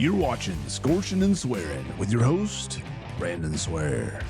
You're watching Scorching and Swearing with your host, Brandon Swear.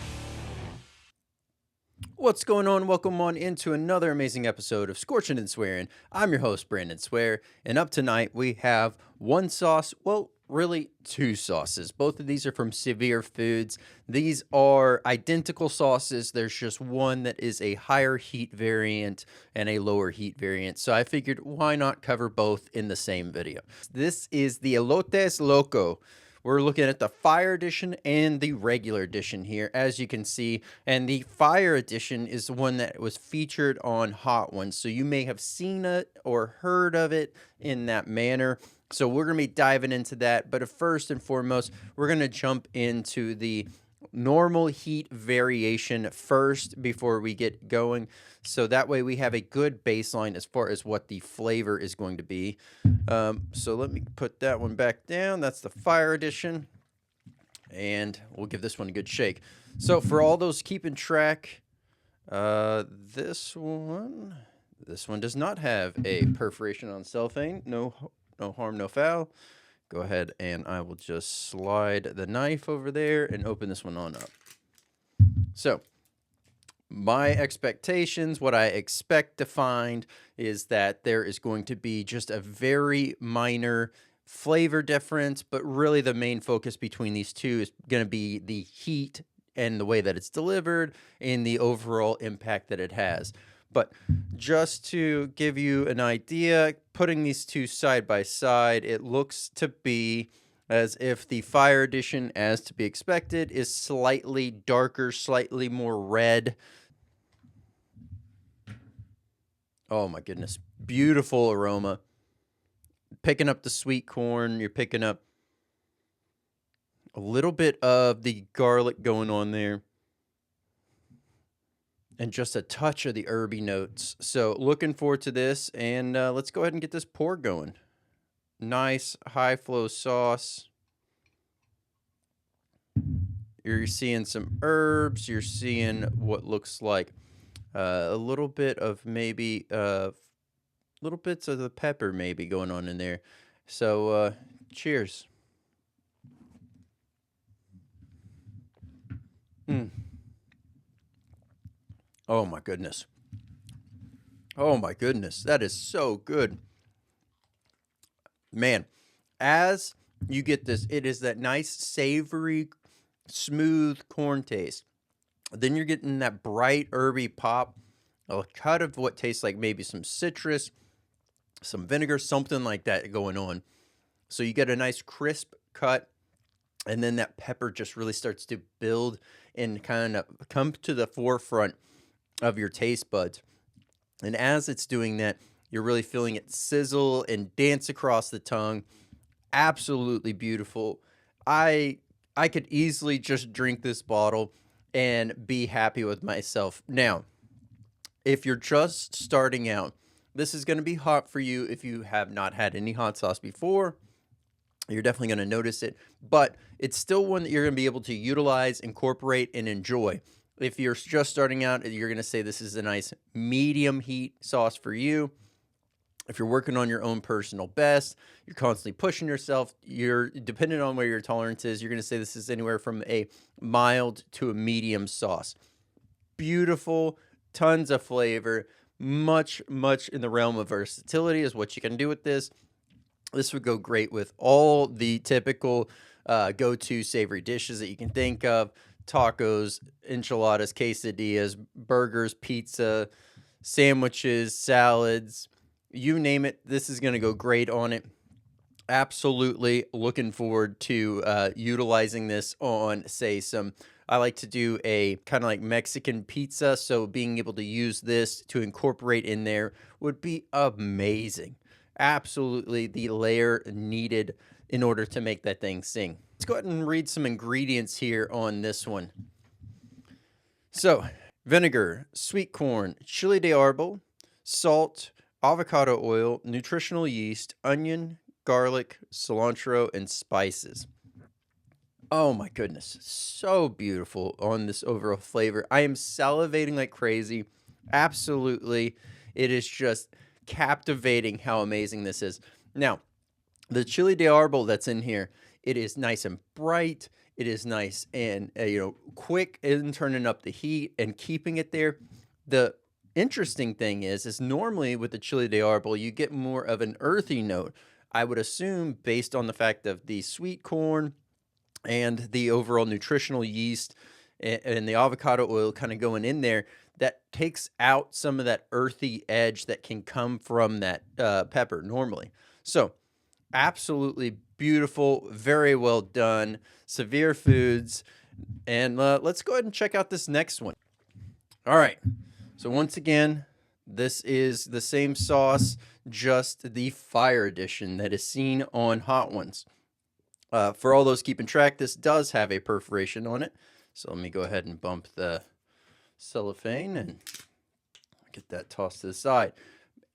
What's going on? Welcome on into another amazing episode of Scorching and Swearing. I'm your host, Brandon Swear, and up tonight we have one sauce, well, really two sauces. Both of these are from Savir Foods. These are identical sauces. There's just one that is a higher heat variant and a lower heat variant. So I figured why not cover both in the same video. This is the Elote Loco. We're looking at the Fire Edition and the regular edition here, as you can see. And the Fire Edition is the one that was featured on Hot Ones. So you may have seen it or heard of it in that manner. So we're going to be diving into that. But first and foremost, we're going to jump into the normal heat variation first before we get going. So that way we have a good baseline as far as what the flavor is going to be. So let me put that one back down. That's the Fire Edition. And we'll give this one a good shake. So for all those keeping track, this one does not have a perforation on cellophane. No harm, no foul. Go ahead and I will just slide the knife over there and open this one on up. So my expectations, what I expect to find is that there is going to be just a very minor flavor difference, but really the main focus between these two is going to be the heat and the way that it's delivered and the overall impact that it has. But just to give you an idea, putting these two side by side, it looks to be as if the Fire Edition, as to be expected, is slightly darker, slightly more red. Oh my goodness. Beautiful aroma. Picking up the sweet corn, you're picking up a little bit of the garlic going on there. And just a touch of the herby notes. So looking forward to this, and let's go ahead and get this pour going. Nice high flow sauce. You're seeing some herbs. You're seeing what looks like a little bit of maybe little bits of the pepper maybe going on in there. So cheers. Oh my goodness. Oh my goodness. That is so good. Man, as you get this, it is that nice, savory, smooth corn taste. Then you're getting that bright, herby pop, a cut of what tastes like maybe some citrus, some vinegar, something like that going on. So you get a nice crisp cut, and then that pepper just really starts to build and kind of come to the forefront of your taste buds. And as it's doing that, you're really feeling it sizzle and dance across the tongue. Absolutely beautiful. I could easily just drink this bottle and be happy with myself. Now, if you're just starting out, this is going to be hot for you if you have not had any hot sauce before. You're definitely going to notice it, but it's still one that you're going to be able to utilize, incorporate, and enjoy. If you're just starting out, you're going to say this is a nice medium heat sauce for you. If you're working on your own personal best, you're constantly pushing yourself, you're dependent on where your tolerance is, you're going to say this is anywhere from a mild to a medium sauce. Beautiful, tons of flavor, much in the realm of versatility is what you can do with this. This would go great with all the typical go-to savory dishes that you can think of. Tacos, enchiladas, quesadillas, burgers, pizza, sandwiches, salads, you name it. This is going to go great on it. Absolutely looking forward to utilizing this on, say, I like to do a kind of like Mexican pizza, so being able to use this to incorporate in there would be amazing. Absolutely the layer needed in order to make that thing sing. Let's go ahead and read some ingredients here on this one. So, vinegar, sweet corn, chili de árbol, salt, avocado oil, nutritional yeast, onion, garlic, cilantro, and spices. Oh my goodness, so beautiful on this overall flavor. I am salivating like crazy. Absolutely. It is just captivating how amazing this is. Now, the chili de árbol that's in here It is nice and bright. It is nice and quick in turning up the heat and keeping it there. The interesting thing is normally with the chili de árbol, you get more of an earthy note. I would assume based on the fact of the sweet corn and the overall nutritional yeast and the avocado oil kind of going in there, that takes out some of that earthy edge that can come from that pepper normally. So absolutely beautiful, very well done, Savir Foods. And let's go ahead and check out this next one. All right. So once again, this is the same sauce, just the fire edition that is seen on Hot Ones. For all those keeping track, this does have a perforation on it. So let me go ahead and bump the cellophane and get that tossed to the side.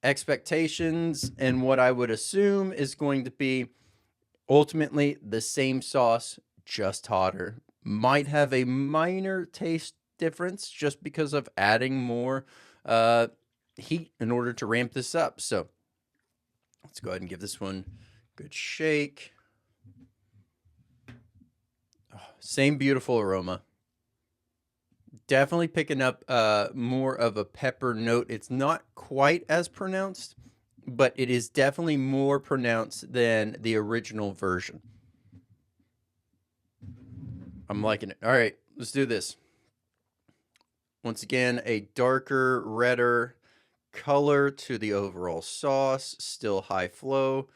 Expectations and what I would assume is going to be ultimately the same sauce, just hotter. Might have a minor taste difference just because of adding more heat in order to ramp this up. So let's go ahead and give this one a good shake. Oh, same beautiful aroma. Definitely picking up more of a pepper note. It's not quite as pronounced, but it is definitely more pronounced than the original version. I'm liking it. All right, let's do this. Once again, a darker, redder color to the overall sauce. Still high flow.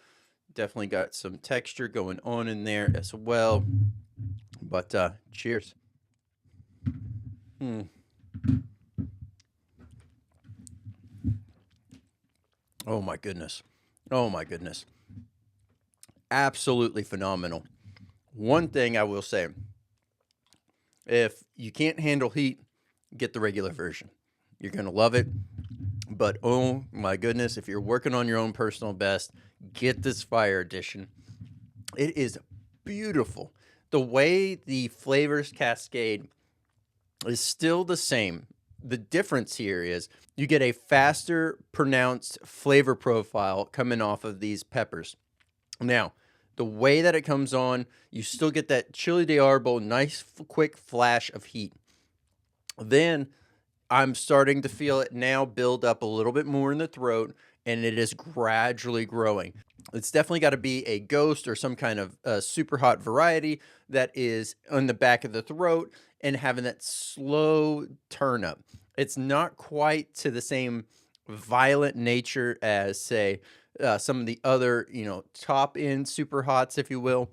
Definitely got some texture going on in there as well. But cheers. Oh my goodness. Oh my goodness. Absolutely phenomenal. One thing I will say, if you can't handle heat, get the regular version. You're going to love it. But oh my goodness, if you're working on your own personal best, get this fire edition. It is beautiful. The way the flavors cascade is still the same. The difference here is you get a faster, pronounced flavor profile coming off of these peppers. Now, the way that it comes on, you still get that chili de árbol, nice, quick flash of heat. Then I'm starting to feel it now build up a little bit more in the throat, and it is gradually growing. It's definitely got to be a ghost or some kind of super hot variety that is on the back of the throat and having that slow turn up. It's not quite to the same violent nature as, say, some of the other, top end super hots, if you will,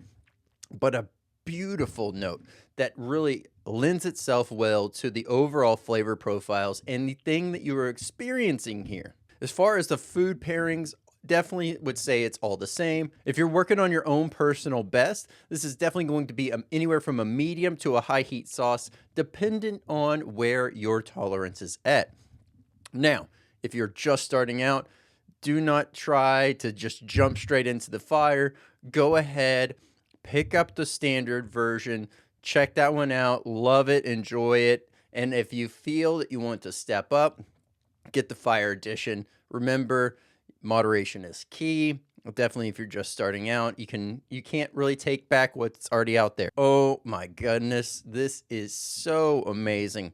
but a beautiful note that really lends itself well to the overall flavor profiles and the thing that you are experiencing here. As far as the food pairings, definitely would say it's all the same. If you're working on your own personal best, this is definitely going to be anywhere from a medium to a high heat sauce, dependent on where your tolerance is at. Now, if you're just starting out, do not try to just jump straight into the fire. Go ahead, pick up the standard version, check that one out, love it, enjoy it. And if you feel that you want to step up, get the fire edition. Remember, moderation is key. Definitely if you're just starting out, you can't really take back what's already out there. Oh my goodness, this is so amazing.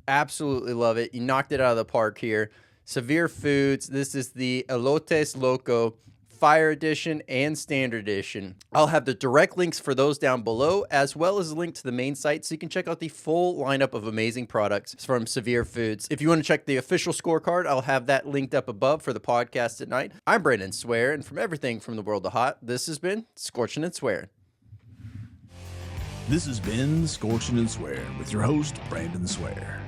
Absolutely love it. You knocked it out of the park here. Savir Foods. This is the Elote Loco Fire Edition and Standard Edition. I'll have the direct links for those down below, as well as a link to the main site so you can check out the full lineup of amazing products from Savir Foods. If you want to check the official scorecard, I'll have that linked up above for the podcast tonight. I'm Brandon Swear, and from everything from the world of hot, this has been Scorching and Swearing. This has been Scorching and Swearing with your host, Brandon Swear.